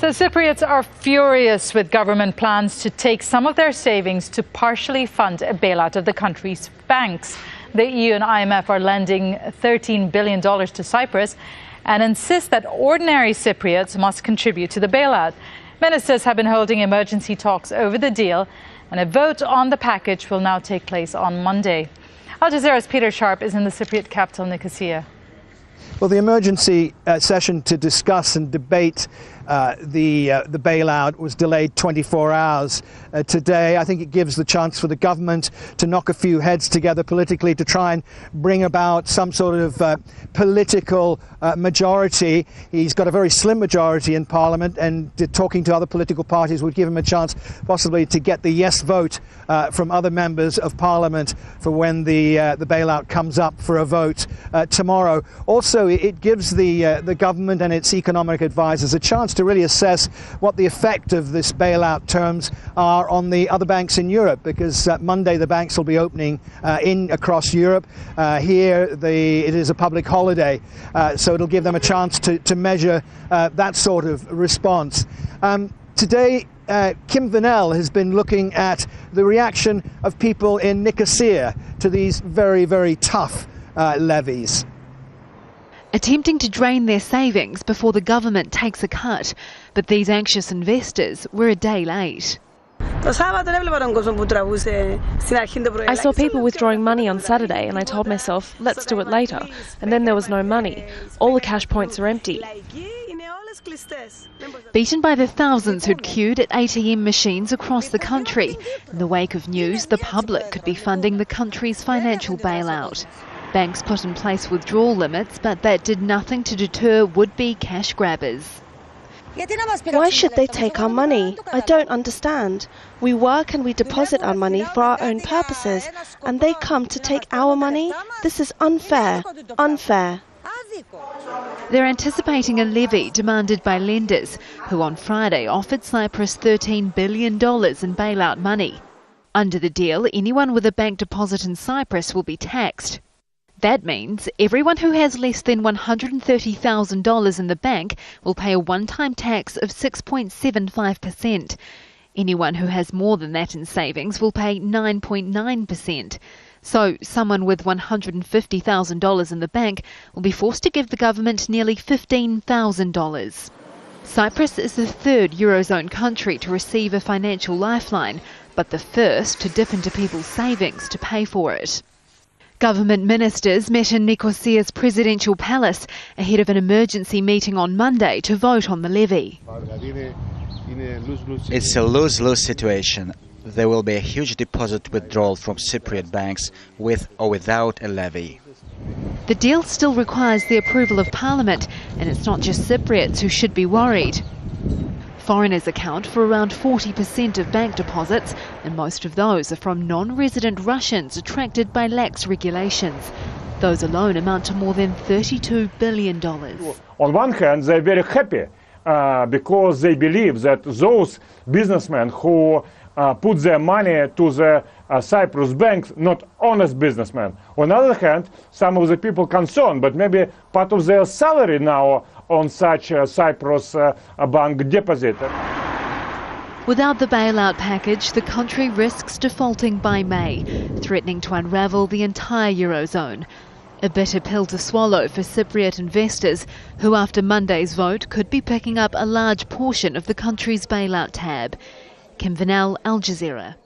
So Cypriots are furious with government plans to take some of their savings to partially fund a bailout of the country's banks. The EU and IMF are lending $13 billion to Cyprus and insist that ordinary Cypriots must contribute to the bailout. Ministers have been holding emergency talks over the deal, and a vote on the package will now take place on Monday. Al Jazeera's Peter Sharp is in the Cypriot capital, Nicosia. Well, the emergency session to discuss and debate the bailout was delayed 24 hours today. I think it gives the chance for the government to knock a few heads together politically to try and bring about some sort of political majority. He's got a very slim majority in Parliament, and talking to other political parties would give him a chance possibly to get the yes vote from other members of Parliament for when the bailout comes up for a vote tomorrow. Also, it gives the government and its economic advisors a chance to really assess what the effect of this bailout terms are on the other banks in Europe, because Monday the banks will be opening across Europe. Here it is a public holiday, so it'll give them a chance to measure that sort of response. Today, Kim Vanel has been looking at the reaction of people in Nicosia to these very, very tough levies. Attempting to drain their savings before the government takes a cut. But these anxious investors were a day late. I saw people withdrawing money on Saturday and I told myself, let's do it later. And then there was no money. All the cash points are empty. Beaten by the thousands who'd queued at ATM machines across the country. In the wake of news, the public could be funding the country's financial bailout. Banks put in place withdrawal limits, but that did nothing to deter would-be cash grabbers. Why should they take our money? I don't understand. We work and we deposit our money for our own purposes, and they come to take our money? This is unfair. Unfair. They're anticipating a levy demanded by lenders, who on Friday offered Cyprus $13 billion in bailout money. Under the deal, anyone with a bank deposit in Cyprus will be taxed. That means everyone who has less than $130,000 in the bank will pay a one-time tax of 6.75%. Anyone who has more than that in savings will pay 9.9%. So someone with $150,000 in the bank will be forced to give the government nearly $15,000. Cyprus is the third Eurozone country to receive a financial lifeline, but the first to dip into people's savings to pay for it. Government ministers met in Nicosia's presidential palace ahead of an emergency meeting on Monday to vote on the levy. It's a lose-lose situation. There will be a huge deposit withdrawal from Cypriot banks with or without a levy. The deal still requires the approval of Parliament, and it's not just Cypriots who should be worried. Foreigners account for around 40% of bank deposits, and most of those are from non-resident Russians attracted by lax regulations. Those alone amount to more than $32 billion. On one hand, they're very happy because they believe that those businessmen who put their money to the Cyprus banks, not honest businessmen. On the other hand, some of the people concerned, but maybe part of their salary now on such a Cyprus bank deposit. Without the bailout package, the country risks defaulting by May, threatening to unravel the entire Eurozone. A bitter pill to swallow for Cypriot investors, who after Monday's vote could be picking up a large portion of the country's bailout tab. Kim Vanel, Al Jazeera.